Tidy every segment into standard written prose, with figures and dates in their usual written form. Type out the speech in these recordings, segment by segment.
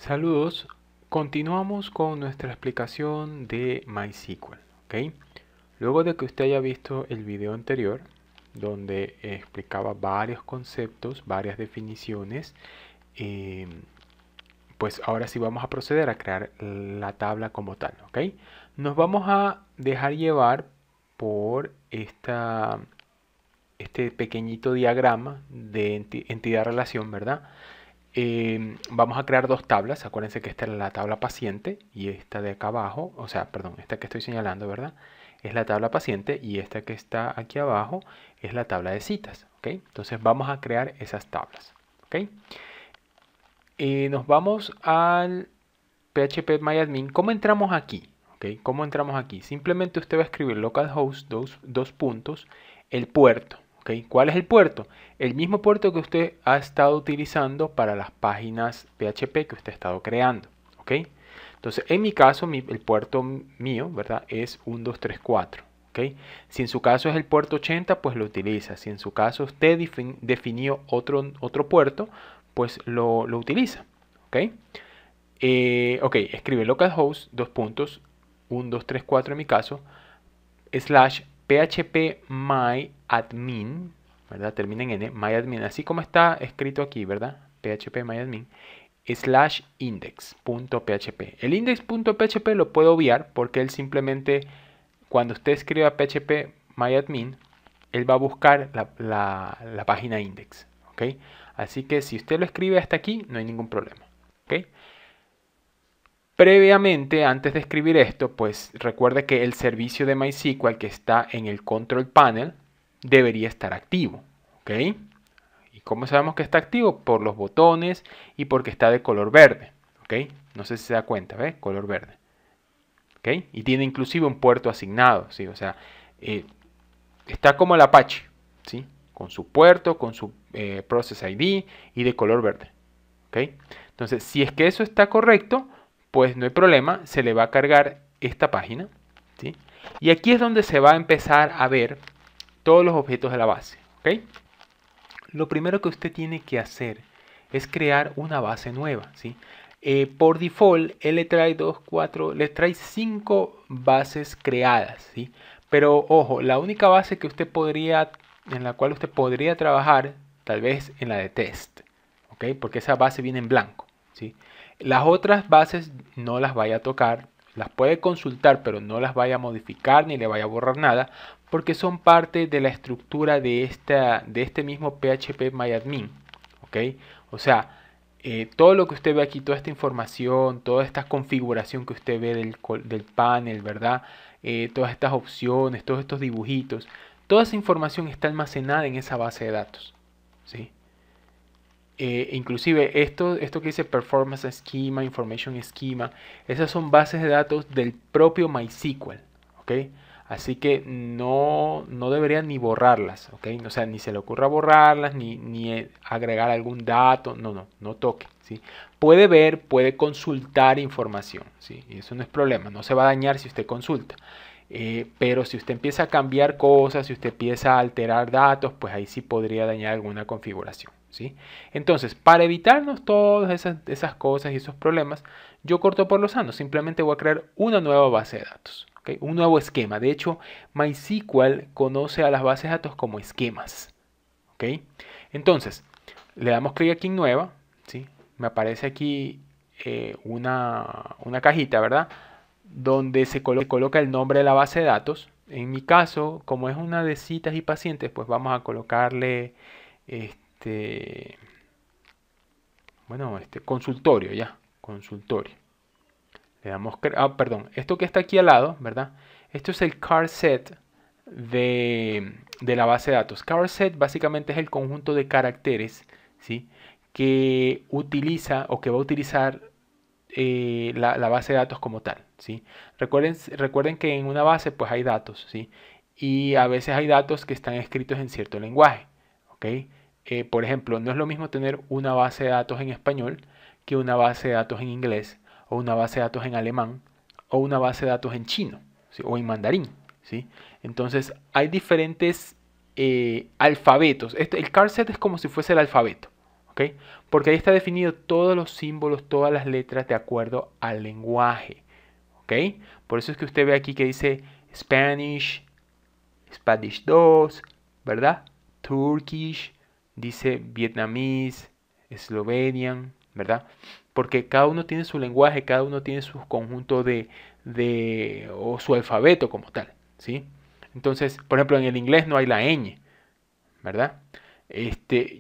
Saludos, continuamos con nuestra explicación de MySQL, ¿ok? Luego de que usted haya visto el video anterior, donde explicaba varios conceptos, varias definiciones, eh, pues ahora sí vamos a proceder a crear la tabla como tal, ¿ok? Nos vamos a dejar llevar por este pequeñito diagrama de entidad-relación, ¿verdad? Vamos a crear dos tablas. Acuérdense que esta es la tabla paciente y esta de acá abajo, o sea, perdón, esta que estoy señalando, ¿verdad? Es la tabla paciente y esta que está aquí abajo es la tabla de citas, ¿ok? Entonces vamos a crear esas tablas, ¿ok? Nos vamos al phpMyAdmin. ¿Cómo entramos aquí? ¿Ok? ¿Cómo entramos aquí? Simplemente usted va a escribir localhost dos puntos, el puerto. ¿Ok? ¿Cuál es el puerto? El mismo puerto que usted ha estado utilizando para las páginas PHP que usted ha estado creando. ¿Ok? Entonces, en mi caso, el puerto mío, ¿verdad? Es 1234. ¿Ok? Si en su caso es el puerto 80, pues lo utiliza. Si en su caso usted definió otro puerto, pues lo utiliza. ¿Ok? Ok, escribe localhost, dos puntos, 1234 en mi caso, slash phpMyAdmin, ¿verdad? Termina en N, myadmin, así como está escrito aquí, ¿verdad? phpMyAdmin, slash index.php. El index.php lo puedo obviar porque él simplemente, cuando usted escriba phpMyAdmin, él va a buscar la página index, ¿ok? Así que si usted lo escribe hasta aquí, no hay ningún problema, ¿ok? Previamente, antes de escribir esto, pues recuerde que el servicio de MySQL que está en el Control Panel debería estar activo, ¿ok? ¿Y cómo sabemos que está activo? Por los botones y porque está de color verde, ¿ok? No sé si se da cuenta, ¿ves? Color verde, ¿ok? Y tiene inclusive un puerto asignado, ¿sí? O sea, eh, está como el Apache, ¿sí? Con su puerto, con su Process ID y de color verde, ¿ok? Entonces, si es que eso está correcto, pues no hay problema, se le va a cargar esta página, ¿sí? Y aquí es donde se va a empezar a ver todos los objetos de la base, ¿ok? Lo primero que usted tiene que hacer es crear una base nueva, ¿sí? Por default, él le trae 5 bases creadas, ¿sí? Pero ojo, la única base que en la cual usted podría trabajar, tal vez en la de test, ¿ok? Porque esa base viene en blanco, ¿sí? Las otras bases no las vaya a tocar, las puede consultar, pero no las vaya a modificar ni le vaya a borrar nada, porque son parte de la estructura de este mismo phpMyAdmin, ¿ok? O sea, todo lo que usted ve aquí, toda esta información, toda esta configuración que usted ve del panel, ¿verdad? Todas estas opciones, todos estos dibujitos, toda esa información está almacenada en esa base de datos, ¿sí? Inclusive esto que dice Performance Schema, Information Schema, esas son bases de datos del propio MySQL, ¿ok? Así que no deberían ni borrarlas, ¿ok? O sea, ni se le ocurra borrarlas, ni agregar algún dato, no toque, ¿sí? Puede ver, puede consultar información, ¿sí? Y eso no es problema, no se va a dañar si usted consulta. Pero si usted empieza a cambiar cosas, si usted empieza a alterar datos, pues ahí sí podría dañar alguna configuración, ¿sí? Entonces, para evitarnos todas esas cosas y esos problemas, yo corto por lo sano. Simplemente voy a crear una nueva base de datos, ¿okay? Un nuevo esquema. De hecho, MySQL conoce a las bases de datos como esquemas, ¿ok? Entonces, le damos clic aquí en nueva, ¿sí? Me aparece aquí una cajita, ¿verdad? Donde se coloca el nombre de la base de datos. En mi caso, como es una de citas y pacientes, pues vamos a colocarle este, bueno, consultorio ya, consultorio. Le damos, perdón, esto que está aquí al lado, ¿verdad? Esto es el car set de la base de datos. Car set básicamente es el conjunto de caracteres, ¿sí? Que utiliza o que va a utilizar la base de datos como tal, ¿sí? Recuerden que en una base pues hay datos, ¿sí? Y a veces hay datos que están escritos en cierto lenguaje, ¿ok? Por ejemplo, no es lo mismo tener una base de datos en español que una base de datos en inglés, o una base de datos en alemán, o una base de datos en chino, ¿sí? O en mandarín, ¿sí? Entonces hay diferentes alfabetos. El car set es como si fuese el alfabeto, ¿ok? Porque ahí está definido todos los símbolos, todas las letras de acuerdo al lenguaje, ¿ok? Por eso es que usted ve aquí que dice Spanish, Spanish 2, ¿verdad? Turkish, dice Vietnamese, Slovenian, ¿verdad? Porque cada uno tiene su lenguaje, cada uno tiene su conjunto o su alfabeto como tal, ¿sí? Entonces, por ejemplo, en el inglés no hay la ñ, ¿verdad?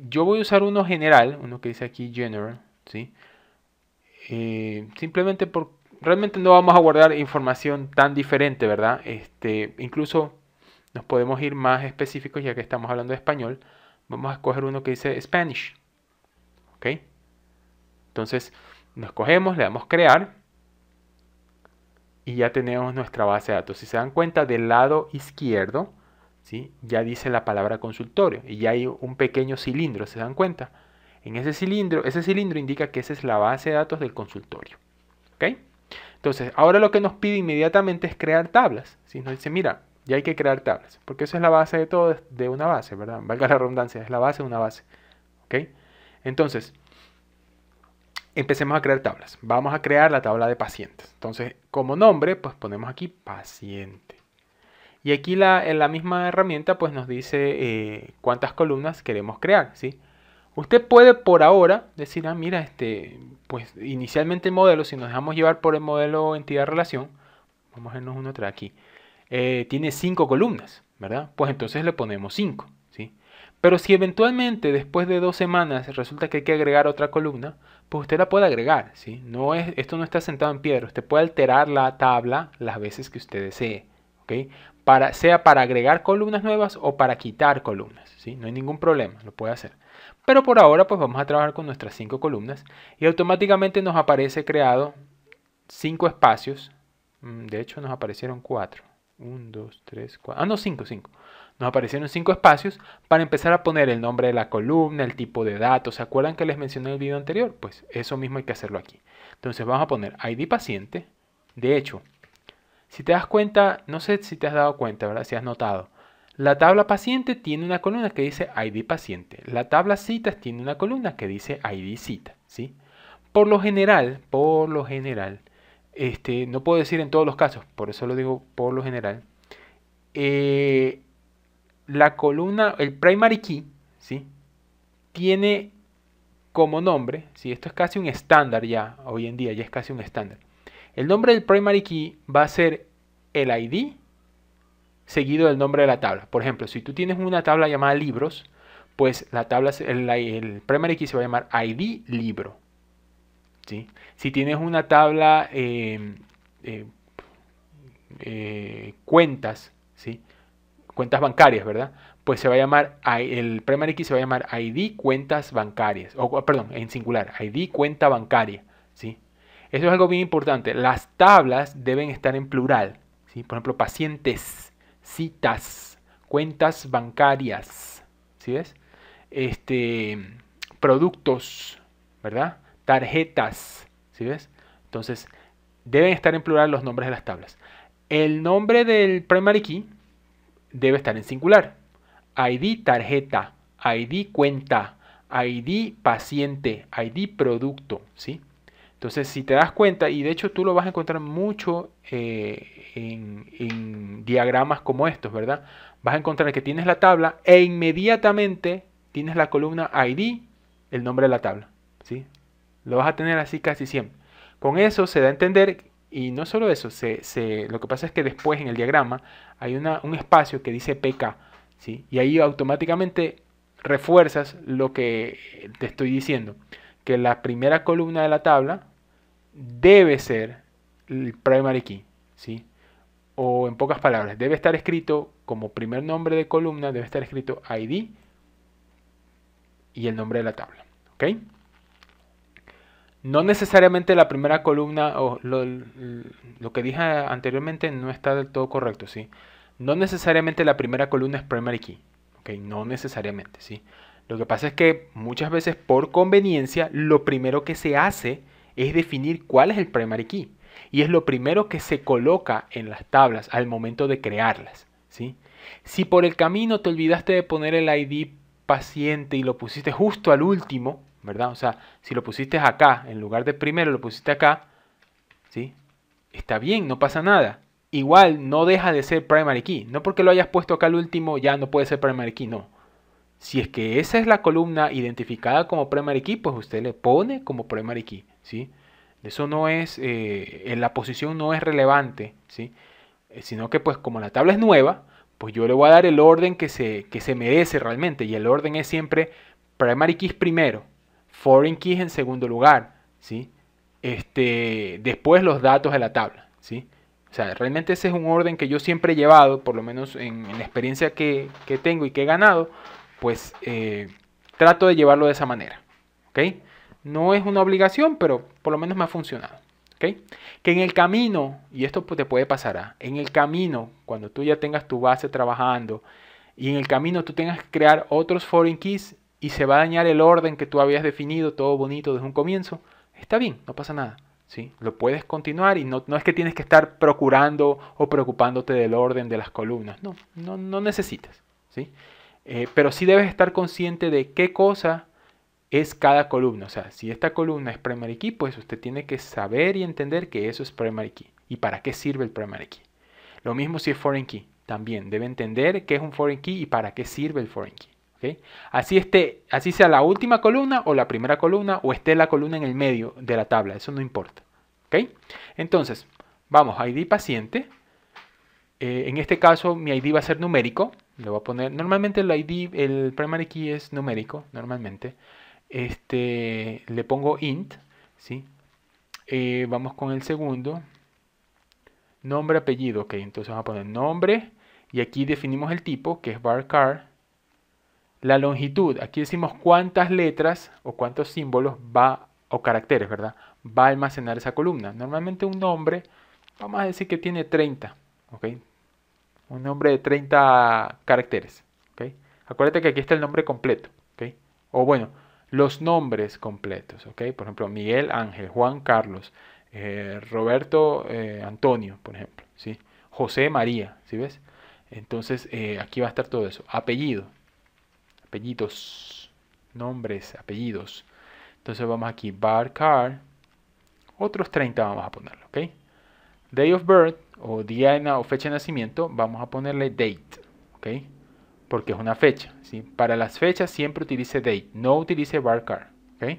Yo voy a usar uno general, uno que dice aquí general, ¿sí? Simplemente realmente no vamos a guardar información tan diferente, ¿verdad? Incluso nos podemos ir más específicos ya que estamos hablando de español. Vamos a escoger uno que dice Spanish, ¿ok? Entonces, nos escogemos, le damos crear y ya tenemos nuestra base de datos. Si se dan cuenta, del lado izquierdo, ¿sí? Ya dice la palabra consultorio y ya hay un pequeño cilindro, ¿se dan cuenta? En ese cilindro indica que esa es la base de datos del consultorio, ¿ok? Entonces, ahora lo que nos pide inmediatamente es crear tablas, ¿sí? Nos dice, mira, ya hay que crear tablas, porque eso es la base de todo, de una base, ¿verdad? Valga la redundancia, es la base de una base, ¿ok? Entonces, empecemos a crear tablas. Vamos a crear la tabla de pacientes. Entonces, como nombre, pues ponemos aquí paciente. Y aquí en la misma herramienta, pues nos dice cuántas columnas queremos crear, ¿sí? Usted puede por ahora decir, ah, mira, pues inicialmente el modelo, si nos dejamos llevar por el modelo entidad-relación, vamos a irnos uno atrás aquí, tiene 5 columnas, ¿verdad? Pues entonces le ponemos 5, ¿sí? Pero si eventualmente después de 2 semanas resulta que hay que agregar otra columna, pues usted la puede agregar, ¿sí? Esto no está sentado en piedra, usted puede alterar la tabla las veces que usted desee, ¿ok? Sea para agregar columnas nuevas o para quitar columnas, ¿sí? No hay ningún problema, lo puede hacer. Pero por ahora pues vamos a trabajar con nuestras 5 columnas y automáticamente nos aparece creado 5 espacios. De hecho nos aparecieron 4. 1, 2, 3, 4. Ah, no, 5. Nos aparecieron 5 espacios para empezar a poner el nombre de la columna, el tipo de datos. ¿Se acuerdan que les mencioné en el video anterior? Pues eso mismo hay que hacerlo aquí. Entonces vamos a poner ID paciente. De hecho, si te das cuenta, no sé si te has dado cuenta, ¿verdad? Si has notado. La tabla paciente tiene una columna que dice ID paciente. La tabla citas tiene una columna que dice ID cita, ¿sí? Por lo general, no puedo decir en todos los casos, por eso lo digo por lo general, la columna, el primary key, ¿sí? Tiene como nombre, ¿sí? Esto es casi un estándar ya, hoy en día ya es casi un estándar. El nombre del primary key va a ser el ID seguido del nombre de la tabla. Por ejemplo, si tú tienes una tabla llamada libros, pues la tabla, el primary key se va a llamar ID libro, ¿sí? Si tienes una tabla cuentas, ¿sí? Cuentas bancarias, ¿verdad? Pues se va a llamar, el primary key se va a llamar ID cuentas bancarias, o perdón, en singular, ID cuenta bancaria, ¿sí? Eso es algo bien importante. Las tablas deben estar en plural, ¿sí? Por ejemplo, pacientes, citas, cuentas bancarias, ¿sí ves? Productos, ¿verdad? Tarjetas, ¿sí ves? Entonces, deben estar en plural los nombres de las tablas. El nombre del primary key debe estar en singular. ID tarjeta, ID cuenta, ID paciente, ID producto, ¿sí? Entonces, si te das cuenta, y de hecho tú lo vas a encontrar mucho en diagramas como estos, ¿verdad? Vas a encontrar que tienes la tabla e inmediatamente tienes la columna ID, el nombre de la tabla, ¿sí? Lo vas a tener así casi siempre. Con eso se da a entender, y no solo eso, lo que pasa es que después en el diagrama hay un espacio que dice PK, ¿sí? Y ahí automáticamente refuerzas lo que te estoy diciendo, que la primera columna de la tabla debe ser el primary key, ¿sí? O en pocas palabras, debe estar escrito como primer nombre de columna, debe estar escrito ID y el nombre de la tabla, ¿ok? No necesariamente la primera columna, o lo que dije anteriormente no está del todo correcto, ¿sí? No necesariamente la primera columna es primary key, ¿ok? No necesariamente, ¿sí? Lo que pasa es que muchas veces por conveniencia lo primero que se hace es definir cuál es el primary key. Y es lo primero que se coloca en las tablas al momento de crearlas, ¿sí? Si por el camino te olvidaste de poner el ID paciente y lo pusiste justo al último, ¿verdad? O sea, si lo pusiste acá, en lugar de primero lo pusiste acá, ¿sí? Está bien, no pasa nada. Igual no deja de ser primary key. No porque lo hayas puesto acá al último ya no puede ser primary key, no. Si es que esa es la columna identificada como primary key, pues usted le pone como primary key, ¿sí? Eso no es, en la posición no es relevante, ¿sí? Sino que pues como la tabla es nueva, pues yo le voy a dar el orden que se merece realmente. Y el orden es siempre primary keys primero, foreign keys en segundo lugar, ¿sí? Después los datos de la tabla, ¿sí? O sea, realmente ese es un orden que yo siempre he llevado, por lo menos en la experiencia que tengo y que he ganado, pues trato de llevarlo de esa manera, ¿ok? No es una obligación, pero por lo menos me ha funcionado. ¿Okay? Que en el camino, y esto te puede pasar, en el camino, cuando tú ya tengas tu base trabajando, y en el camino tú tengas que crear otros foreign keys y se va a dañar el orden que tú habías definido, todo bonito desde un comienzo, está bien, no pasa nada. ¿Sí? Lo puedes continuar y no es que tienes que estar procurando o preocupándote del orden de las columnas. No necesitas. ¿Sí? Pero sí debes estar consciente de qué cosa es cada columna. O sea, si esta columna es primary key, pues usted tiene que saber y entender que eso es primary key y para qué sirve el primary key. Lo mismo si es foreign key. También debe entender qué es un foreign key y para qué sirve el foreign key. ¿Okay? Así sea la última columna o la primera columna o esté la columna en el medio de la tabla. Eso no importa. ¿Okay? Entonces, vamos, ID paciente. En este caso mi ID va a ser numérico. Le voy a poner, normalmente el ID, el primary key es numérico, normalmente. Le pongo int, ¿sí? Vamos con el segundo. Nombre, apellido, ok, entonces vamos a poner nombre. Y aquí definimos el tipo, que es varchar. La longitud, aquí decimos cuántas letras o cuántos símbolos va, o caracteres, ¿verdad? Va a almacenar esa columna. Normalmente un nombre, vamos a decir que tiene 30, ¿ok? Un nombre de 30 caracteres, ¿ok? Acuérdate que aquí está el nombre completo, ¿ok? O bueno, los nombres completos, ¿ok? Por ejemplo, Miguel Ángel, Juan Carlos, Roberto Antonio, por ejemplo, ¿sí? José María, ¿sí ves? Entonces, aquí va a estar todo eso. Apellido, apellidos, nombres, apellidos. Entonces vamos aquí, varchar, otros 30 vamos a ponerlo, ¿ok? Day of birth, o día o fecha de nacimiento, vamos a ponerle date, ¿ok? Porque es una fecha, ¿sí? Para las fechas siempre utilice date, no utilice varchar, ¿ok?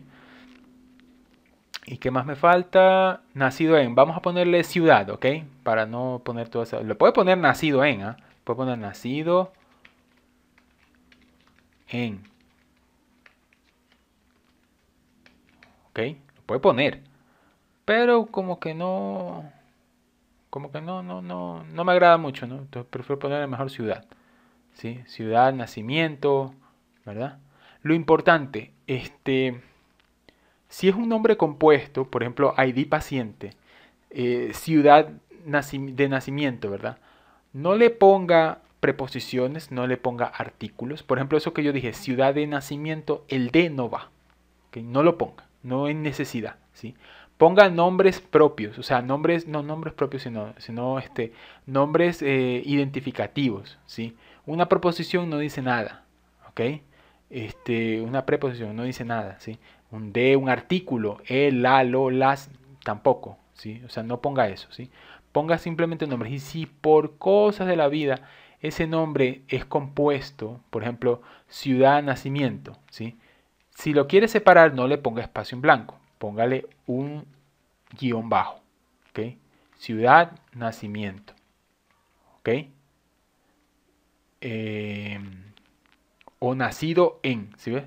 ¿Y qué más me falta? Nacido en, vamos a ponerle ciudad, ¿ok? Para no poner todo eso, lo puede poner nacido en, ¿ah? Puede poner nacido en, ¿ok? Lo puede poner, pero como que no me agrada mucho, ¿no? Entonces prefiero ponerle mejor ciudad, ¿sí? Ciudad, nacimiento, ¿verdad? Lo importante, si es un nombre compuesto, por ejemplo, ID paciente, ciudad de nacimiento, ¿verdad? No le ponga preposiciones, no le ponga artículos. Por ejemplo, eso que yo dije, ciudad de nacimiento, el de no va. ¿Okay? No lo ponga, no es necesidad, ¿sí? Ponga nombres propios, o sea, nombres, no nombres propios, sino nombres identificativos, ¿sí? Una proposición no dice nada, ¿ok? Una preposición no dice nada, ¿sí? Un de, un artículo, el, la, lo, las, tampoco, ¿sí? O sea, no ponga eso, ¿sí? Ponga simplemente nombres. Y si por cosas de la vida ese nombre es compuesto, por ejemplo, ciudad, nacimiento, ¿sí? Si lo quiere separar, no le ponga espacio en blanco, póngale un guión bajo, ¿ok? Ciudad, nacimiento, ¿ok? O nacido en, ¿sí ves?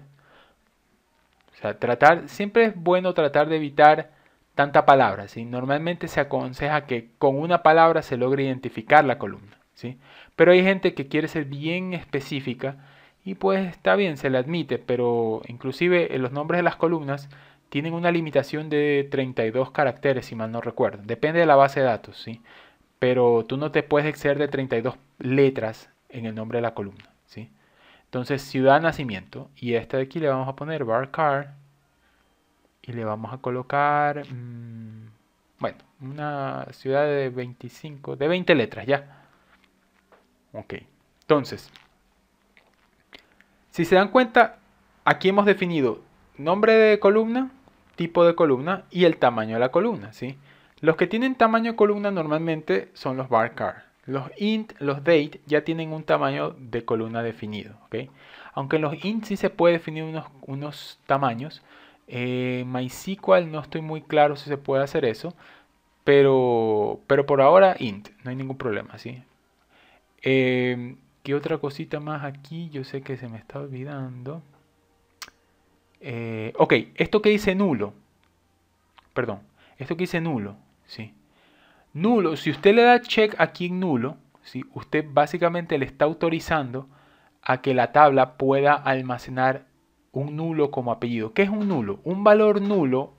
O sea, siempre es bueno tratar de evitar tanta palabra, ¿sí? Normalmente se aconseja que con una palabra se logre identificar la columna, ¿sí? Pero hay gente que quiere ser bien específica y pues está bien, se le admite, pero inclusive en los nombres de las columnas tienen una limitación de 32 caracteres, si mal no recuerdo. Depende de la base de datos, ¿sí? Pero tú no te puedes exceder de 32 letras en el nombre de la columna, ¿sí? Entonces, ciudad, nacimiento. Y esta de aquí le vamos a poner varchar. Y le vamos a colocar, bueno, una ciudad de 25, de 20 letras, ya. Ok. Entonces, si se dan cuenta, aquí hemos definido nombre de columna, tipo de columna y el tamaño de la columna, ¿sí? Los que tienen tamaño de columna normalmente son los varchar. Los int, los date ya tienen un tamaño de columna definido, ¿ok? Aunque en los int sí se puede definir unos tamaños. MySQL no estoy muy claro si se puede hacer eso, pero por ahora int, no hay ningún problema, ¿sí? ¿Qué otra cosita más aquí? Yo sé que se me está olvidando. Ok, esto que dice nulo, perdón, esto que dice nulo, ¿sí? Nulo, si usted le da check aquí en nulo, ¿sí? Usted básicamente le está autorizando a que la tabla pueda almacenar un nulo como apellido. ¿Qué es un nulo? Un valor nulo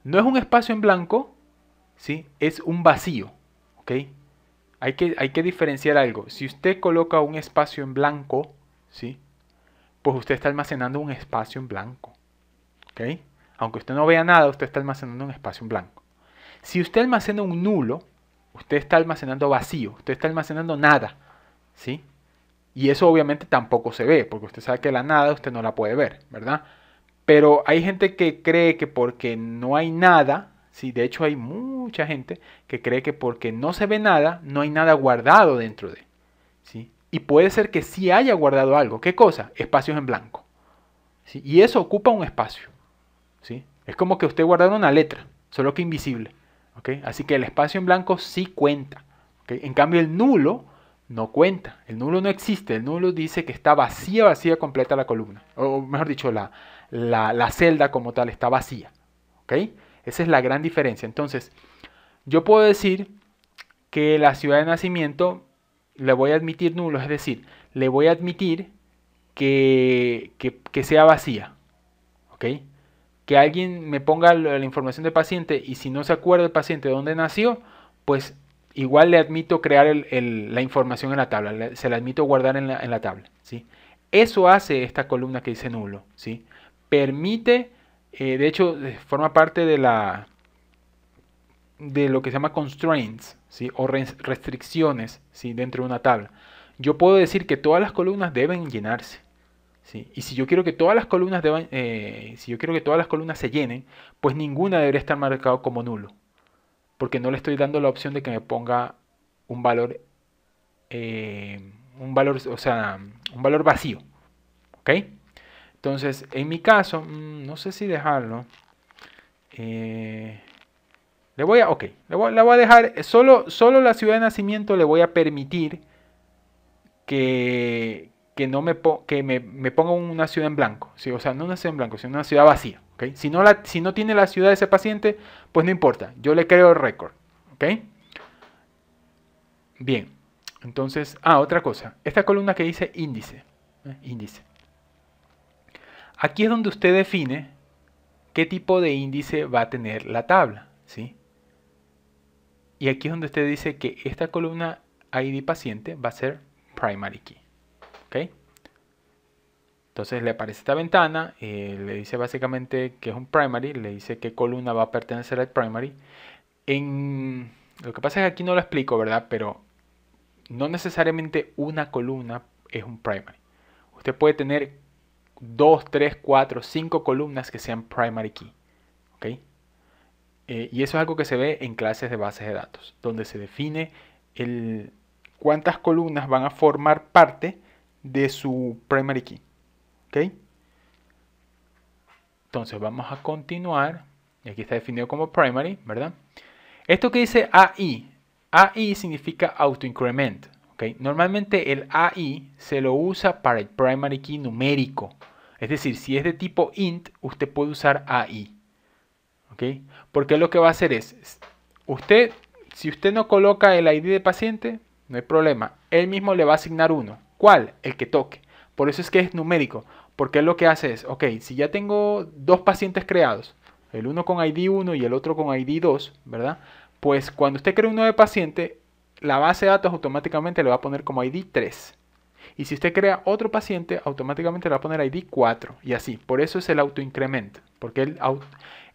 no es un espacio en blanco, ¿sí? Es un vacío, ¿ok? Hay que diferenciar algo. Si usted coloca un espacio en blanco, ¿sí? Pues usted está almacenando un espacio en blanco, ¿ok? Aunque usted no vea nada, usted está almacenando un espacio en blanco. Si usted almacena un nulo, usted está almacenando vacío, usted está almacenando nada, ¿sí? Y eso obviamente tampoco se ve, porque usted sabe que la nada usted no la puede ver, ¿verdad? Pero hay gente que cree que porque no hay nada, sí, de hecho hay mucha gente que cree que porque no se ve nada, no hay nada guardado dentro de, ¿sí? Y puede ser que sí haya guardado algo. ¿Qué cosa? Espacios en blanco, ¿sí? Y eso ocupa un espacio, ¿sí? Es como que usted guardara una letra, solo que invisible, ¿ok? Así que el espacio en blanco sí cuenta, ¿ok? En cambio el nulo no cuenta, el nulo no existe, el nulo dice que está vacía completa la columna, o mejor dicho, la celda como tal está vacía, ¿ok? Esa es la gran diferencia. Entonces, yo puedo decir que la ciudad de nacimiento le voy a admitir nulo, es decir, le voy a admitir que sea vacía, ¿ok? Que alguien me ponga la información del paciente y si no se acuerda el paciente de dónde nació, pues igual le admito crear la información en la tabla, se la admito guardar en la tabla, ¿sí? Eso hace esta columna que dice nulo, ¿sí? Permite, de hecho, forma parte de lo que se llama constraints, ¿sí? O restricciones, ¿sí? Dentro de una tabla. Yo puedo decir que todas las columnas deben llenarse, ¿sí? Y si yo quiero que todas las columnas si yo quiero que todas las columnas se llenen, pues ninguna debería estar marcado como nulo, porque no le estoy dando la opción de que me ponga un valor, o sea, un valor vacío, ¿ok? Entonces, en mi caso, no sé si dejarlo. Le voy a dejar solo la ciudad de nacimiento. Le voy a permitir que me ponga una ciudad en blanco, ¿sí? O sea, no una ciudad en blanco, sino una ciudad vacía, ¿okay? Si no tiene la ciudad de ese paciente, pues no importa, yo le creo el récord, ¿ok? Bien, entonces, otra cosa, esta columna que dice índice, índice. Aquí es donde usted define qué tipo de índice va a tener la tabla, ¿sí? Y aquí es donde usted dice que esta columna ID paciente va a ser primary key, ¿ok? Entonces le aparece esta ventana, le dice básicamente que es un primary, le dice qué columna va a pertenecer al primary. Lo que pasa es que aquí no lo explico, ¿verdad? Pero no necesariamente una columna es un primary. Usted puede tener 2, 3, 4, 5 columnas que sean primary key, ¿ok? Y eso es algo que se ve en clases de bases de datos, donde se define cuántas columnas van a formar parte de su primary key. ¿Ok? Entonces vamos a continuar. Y aquí está definido como primary, ¿verdad? Esto que dice AI. AI significa autoincrement. ¿Ok? Normalmente el AI se lo usa para el primary key numérico. Es decir, si es de tipo int, usted puede usar AI. ¿Ok? Porque lo que va a hacer es, si usted no coloca el ID de paciente, no hay problema. Él mismo le va a asignar uno. ¿Cuál? El que toque. Por eso es que es numérico. Porque lo que hace es, ok, si ya tengo dos pacientes creados, el uno con ID 1 y el otro con ID 2, ¿verdad? Pues cuando usted crea un nuevo paciente, la base de datos automáticamente le va a poner como ID 3. Y si usted crea otro paciente, automáticamente le va a poner ID 4 y así. Por eso es el autoincrement, porque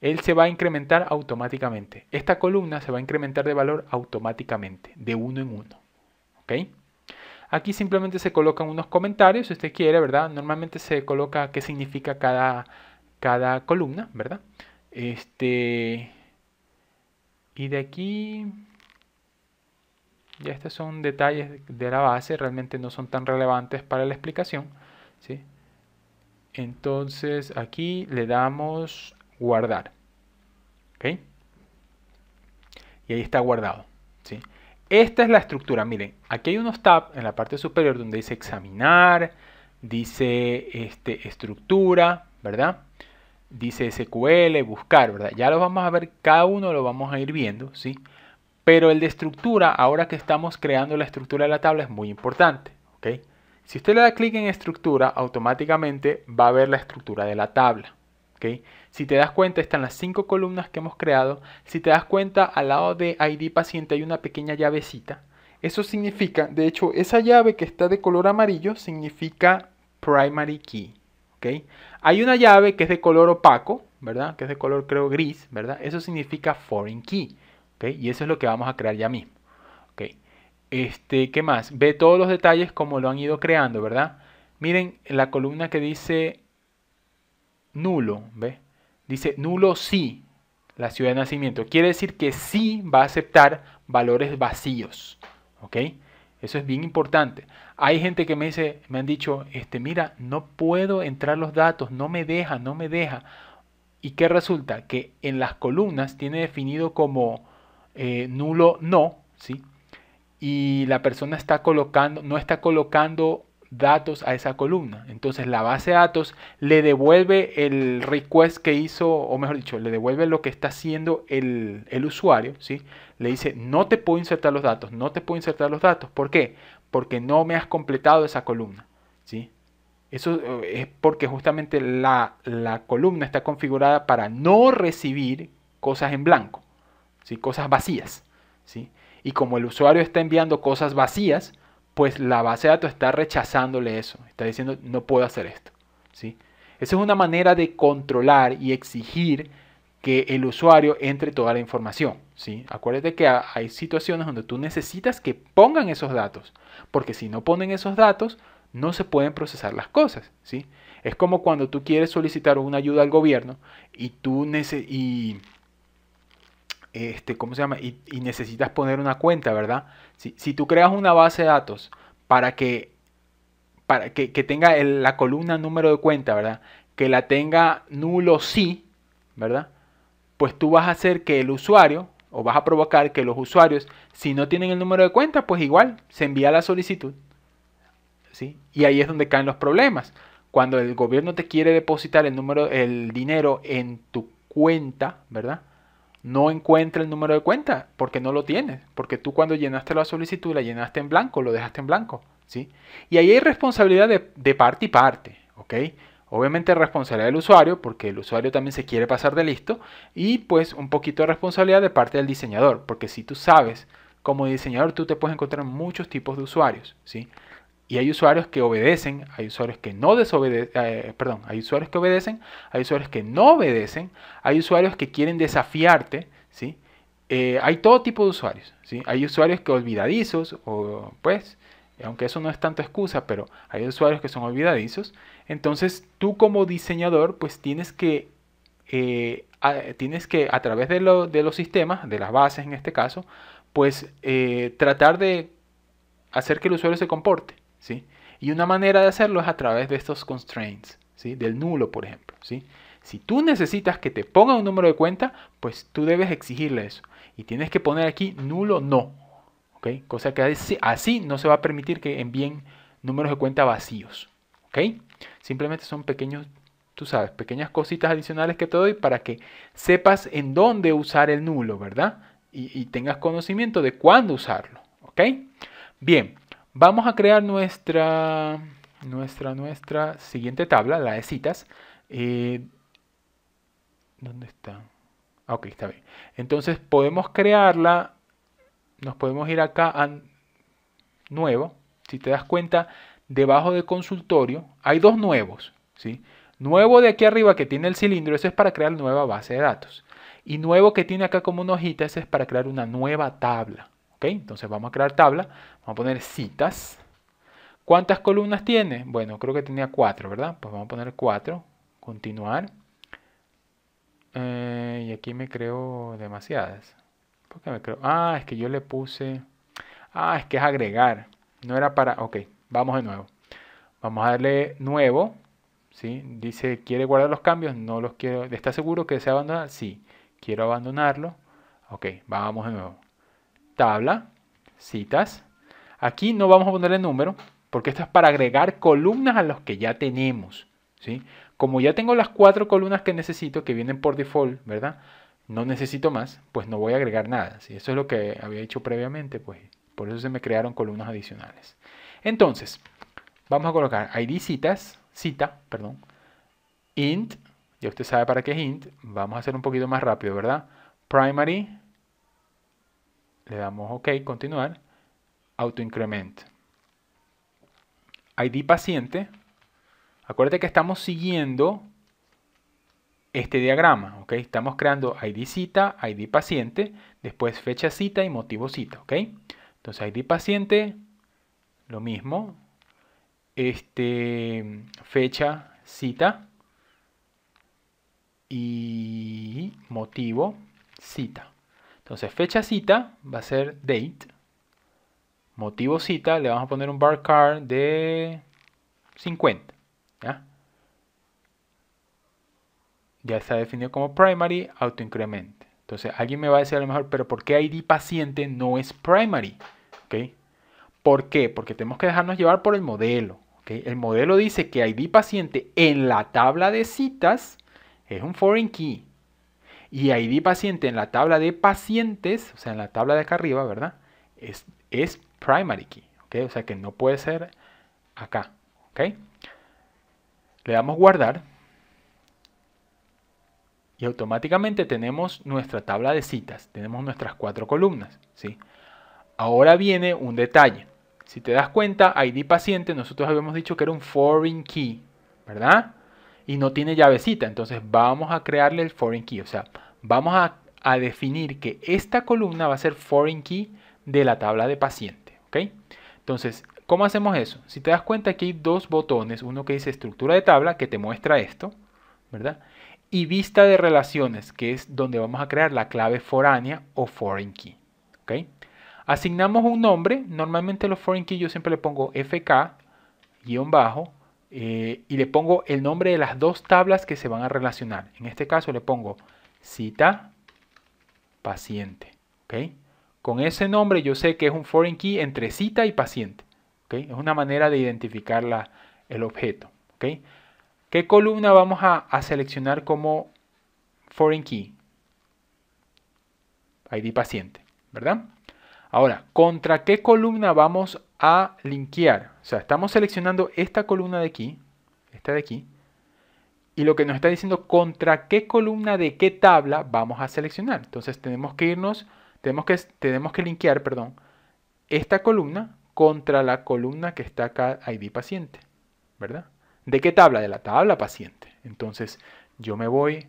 él se va a incrementar automáticamente. Esta columna se va a incrementar de valor automáticamente, de uno en uno. ¿Ok? Aquí simplemente se colocan unos comentarios, si usted quiere, ¿verdad? Normalmente se coloca qué significa cada columna, ¿verdad? Y de aquí, ya estos son detalles de la base, realmente no son tan relevantes para la explicación, ¿sí? Entonces aquí le damos guardar, ¿ok? Y ahí está guardado, ¿sí? Esta es la estructura, miren, aquí hay unos tabs en la parte superior donde dice examinar, dice estructura, ¿verdad? Dice SQL, buscar, ¿verdad? Ya lo vamos a ver, cada uno lo vamos a ir viendo, ¿sí? Pero el de estructura, ahora que estamos creando la estructura de la tabla, es muy importante, ¿ok? Si usted le da clic en estructura, automáticamente va a ver la estructura de la tabla, ¿ok? Si te das cuenta, están las 5 columnas que hemos creado. Si te das cuenta, al lado de ID paciente hay una pequeña llavecita. Eso significa, de hecho, esa llave que está de color amarillo significa primary key, ¿ok? Hay una llave que es de color opaco, ¿verdad? Que es de color, creo, gris, ¿verdad? Eso significa foreign key, ¿ok? Y eso es lo que vamos a crear ya mismo, ¿ok? ¿Qué más? Ve todos los detalles como lo han ido creando, ¿verdad? Miren la columna que dice nulo, ¿ve? Dice nulo sí, la ciudad de nacimiento. Quiere decir que sí va a aceptar valores vacíos, ¿ok? Eso es bien importante. Hay gente que me han dicho, mira, no puedo entrar los datos, no me deja, no me deja. ¿Y qué resulta? Que en las columnas tiene definido como nulo no, ¿sí? Y la persona está colocando, no está colocando datos a esa columna. Entonces la base de datos le devuelve el request que hizo, o mejor dicho, le devuelve lo que está haciendo el usuario, ¿sí? Le dice, no te puedo insertar los datos, no te puedo insertar los datos. ¿Por qué? Porque no me has completado esa columna, ¿sí? Eso es porque justamente la columna está configurada para no recibir cosas en blanco, ¿sí? Cosas vacías, ¿sí? Y como el usuario está enviando cosas vacías, pues la base de datos está rechazándole eso. Está diciendo, no puedo hacer esto, ¿sí? Esa es una manera de controlar y exigir que el usuario entre toda la información, ¿sí? Acuérdate que hay situaciones donde tú necesitas que pongan esos datos, porque si no ponen esos datos, no se pueden procesar las cosas, ¿sí? Es como cuando tú quieres solicitar una ayuda al gobierno y tú ¿cómo se llama? Y necesitas poner una cuenta, ¿verdad? Si tú creas una base de datos para que tenga la columna número de cuenta, ¿verdad? Que la tenga nulo sí, ¿verdad? Pues tú vas a hacer que el usuario, o vas a provocar que los usuarios, si no tienen el número de cuenta, pues igual se envía la solicitud, ¿sí? Y ahí es donde caen los problemas. Cuando el gobierno te quiere depositar el dinero en tu cuenta, ¿verdad? No encuentra el número de cuenta porque no lo tienes, porque tú cuando llenaste la solicitud la llenaste en blanco, lo dejaste en blanco, ¿sí? Y ahí hay responsabilidad de parte y parte, ¿ok? Obviamente responsabilidad del usuario, porque el usuario también se quiere pasar de listo, y pues un poquito de responsabilidad de parte del diseñador, porque si tú sabes, como diseñador tú te puedes encontrar muchos tipos de usuarios, ¿sí? Y hay usuarios que obedecen, hay usuarios que no desobedecen, hay usuarios que obedecen, hay usuarios que no obedecen, hay usuarios que quieren desafiarte, ¿sí? Hay todo tipo de usuarios, ¿sí? Hay usuarios que olvidadizos, o pues, aunque eso no es tanto excusa, pero hay usuarios que son olvidadizos. Entonces, tú como diseñador, pues tienes que a través de los sistemas, de las bases en este caso, pues tratar de hacer que el usuario se comporte, ¿sí? Y una manera de hacerlo es a través de estos constraints, ¿sí? Del nulo, por ejemplo, ¿sí? Si tú necesitas que te ponga un número de cuenta, pues tú debes exigirle eso. Y tienes que poner aquí nulo no, ¿ok? Cosa que así no se va a permitir que envíen números de cuenta vacíos, ¿ok? Simplemente son pequeños, tú sabes, pequeñas cositas adicionales que te doy para que sepas en dónde usar el nulo, ¿verdad? Y tengas conocimiento de cuándo usarlo, ¿ok? Bien, vamos a crear nuestra siguiente tabla, la de citas. ¿Dónde está? Ok, está bien. Entonces podemos crearla, nos podemos ir acá a nuevo. Si te das cuenta, debajo de consultorio hay dos nuevos, ¿sí? Nuevo de aquí arriba que tiene el cilindro, ese es para crear nueva base de datos. Y nuevo que tiene acá como una hojita, ese es para crear una nueva tabla. ¿Ok? Entonces vamos a crear tabla, vamos a poner citas. ¿Cuántas columnas tiene? Bueno, creo que tenía 4, ¿verdad? Pues vamos a poner 4, continuar. Y aquí me creo demasiadas. ¿Por qué me creo? Ah, es que yo le puse... Ah, es que es agregar. No era para... Ok, vamos de nuevo. Vamos a darle nuevo. ¿Sí? Dice, ¿quiere guardar los cambios? No los quiero. ¿Está seguro que desea abandonar? Sí. Quiero abandonarlo. Ok, vamos de nuevo. Tabla, citas. Aquí no vamos a ponerle número, porque esto es para agregar columnas a los que ya tenemos. ¿Sí? Como ya tengo las 4 columnas que necesito, que vienen por default, ¿verdad? No necesito más, pues no voy a agregar nada. ¿Sí? Eso es lo que había hecho previamente, pues por eso se me crearon columnas adicionales. Entonces, vamos a colocar id citas, cita, perdón, int, ya usted sabe para qué es int, vamos a hacer un poquito más rápido, ¿verdad? Primary, le damos OK, continuar, autoincrement. ID paciente, acuérdate que estamos siguiendo este diagrama, ¿ok? Estamos creando ID cita, ID paciente, después fecha cita y motivo cita, ¿ok? Entonces ID paciente, lo mismo, fecha cita y motivo cita. Entonces fecha cita va a ser date, motivo cita le vamos a poner un varchar de 50, ¿ya? Ya está definido como primary, autoincrement. Entonces alguien me va a decir a lo mejor, pero ¿por qué ID paciente no es primary? ¿Ok? ¿Por qué? Porque tenemos que dejarnos llevar por el modelo. ¿Okay? El modelo dice que ID paciente en la tabla de citas es un foreign key. Y ID paciente en la tabla de pacientes, o sea, en la tabla de acá arriba, ¿verdad? Es primary key. ¿Okay? O sea que no puede ser acá. ¿Okay? Le damos guardar. Y automáticamente tenemos nuestra tabla de citas. Tenemos nuestras 4 columnas. ¿Sí? Ahora viene un detalle. Si te das cuenta, ID paciente, nosotros habíamos dicho que era un foreign key, ¿verdad? Y no tiene llavecita, entonces vamos a crearle el foreign key. O sea, vamos a definir que esta columna va a ser foreign key de la tabla de paciente, ¿ok? Entonces, ¿cómo hacemos eso? Si te das cuenta, aquí hay 2 botones, uno que dice estructura de tabla, que te muestra esto, ¿verdad? Y vista de relaciones, que es donde vamos a crear la clave foránea o foreign key, ¿ok? Asignamos un nombre, normalmente los foreign key yo siempre le pongo fk, guión bajo, y le pongo el nombre de las 2 tablas que se van a relacionar. En este caso le pongo cita, paciente. ¿Okay? Con ese nombre yo sé que es un foreign key entre cita y paciente. ¿Okay? Es una manera de identificar el objeto. ¿Okay? ¿Qué columna vamos a seleccionar como foreign key? ID paciente, ¿verdad? Ahora, ¿contra qué columna vamos a linkear? O sea, estamos seleccionando esta columna de aquí, esta de aquí, y lo que nos está diciendo contra qué columna de qué tabla vamos a seleccionar. Entonces tenemos que irnos, tenemos que linkear, perdón, esta columna contra la columna que está acá, ID paciente, ¿verdad? ¿De qué tabla? De la tabla paciente. Entonces yo me voy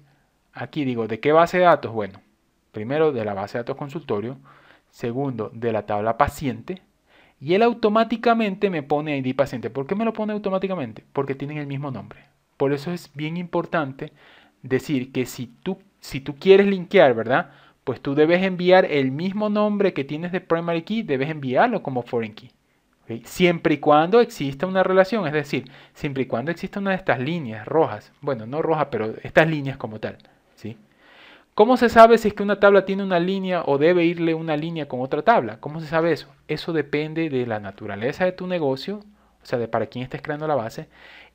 aquí, digo, ¿de qué base de datos? Bueno, primero de la base de datos consultorio, segundo de la tabla paciente, y él automáticamente me pone ID paciente. ¿Por qué me lo pone automáticamente? Porque tienen el mismo nombre. Por eso es bien importante decir que si tú quieres linkear, ¿verdad? Pues tú debes enviar el mismo nombre que tienes de primary key, debes enviarlo como foreign key. ¿Okay? Siempre y cuando exista una relación, es decir, siempre y cuando exista una de estas líneas rojas, bueno, no rojas, pero estas líneas como tal, ¿sí? ¿Cómo se sabe si es que una tabla tiene una línea o debe irle una línea con otra tabla? ¿Cómo se sabe eso? Eso depende de la naturaleza de tu negocio, o sea, de para quién estés creando la base,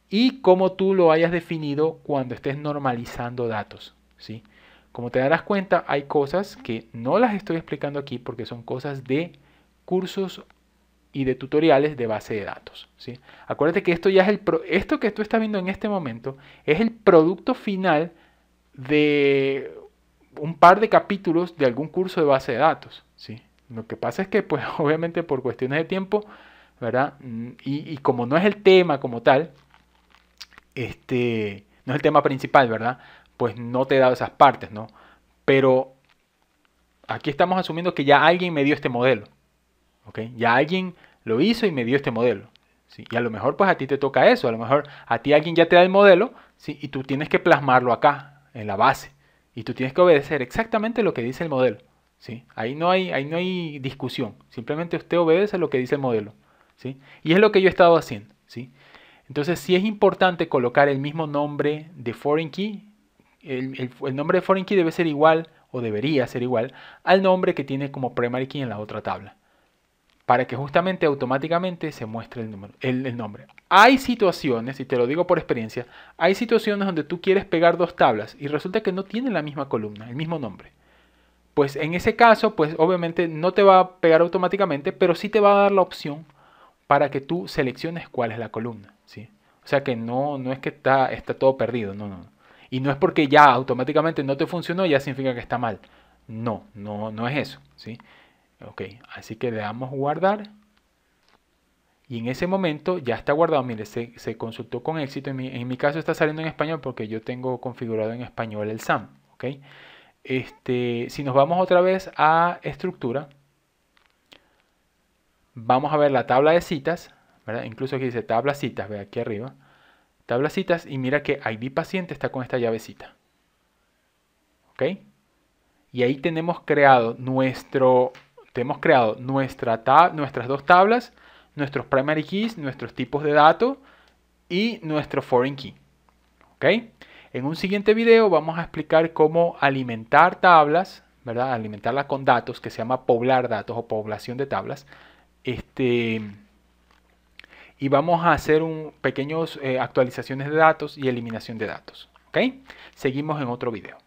y cómo tú lo hayas definido cuando estés normalizando datos, ¿sí? Como te darás cuenta, hay cosas que no las estoy explicando aquí porque son cosas de cursos y de tutoriales de base de datos, ¿sí? Acuérdate que esto ya es esto que tú estás viendo en este momento es el producto final de un par de capítulos de algún curso de base de datos, ¿sí? Lo que pasa es que, pues, obviamente por cuestiones de tiempo, ¿verdad? Y como no es el tema como tal, no es el tema principal, ¿verdad? Pues no te he dado esas partes, ¿no? Pero aquí estamos asumiendo que ya alguien me dio este modelo, ¿ok? Ya alguien lo hizo y me dio este modelo, ¿sí? Y a lo mejor pues a ti te toca eso, a lo mejor a ti alguien ya te da el modelo, ¿sí? Y tú tienes que plasmarlo acá, en la base, Y tú tienes que obedecer exactamente lo que dice el modelo, ¿sí? Ahí no hay discusión. Simplemente usted obedece lo que dice el modelo, ¿sí? Y es lo que yo he estado haciendo, ¿sí? Entonces, sí es importante colocar el mismo nombre de foreign key. El nombre de foreign key debe ser igual, o debería ser igual, al nombre que tiene como primary key en la otra tabla, para que justamente automáticamente se muestre el nombre. Hay situaciones, y te lo digo por experiencia, hay situaciones donde tú quieres pegar dos tablas y resulta que no tienen la misma columna, el mismo nombre. Pues en ese caso, pues obviamente no te va a pegar automáticamente, pero sí te va a dar la opción para que tú selecciones cuál es la columna, ¿sí? O sea que no es que está todo perdido, no. Y no es porque ya automáticamente no te funcionó, ya significa que está mal. No es eso, ¿sí? Ok, así que le damos guardar. Y en ese momento ya está guardado. Mire, se consultó con éxito. En mi caso está saliendo en español porque yo tengo configurado en español el SAM. ¿Ok? Si nos vamos otra vez a estructura, vamos a ver la tabla de citas, ¿verdad? Incluso aquí dice tabla citas, ve aquí arriba. Tabla citas y mira que ID paciente está con esta llavecita. ¿Ok? Y ahí tenemos creado nuestras dos tablas, nuestros primary keys, nuestros tipos de datos y nuestro foreign key. ¿Ok? En un siguiente video vamos a explicar cómo alimentar tablas, ¿verdad? Alimentarlas con datos, que se llama poblar datos o población de tablas. Y vamos a hacer pequeñas actualizaciones de datos y eliminación de datos. ¿Ok? Seguimos en otro video.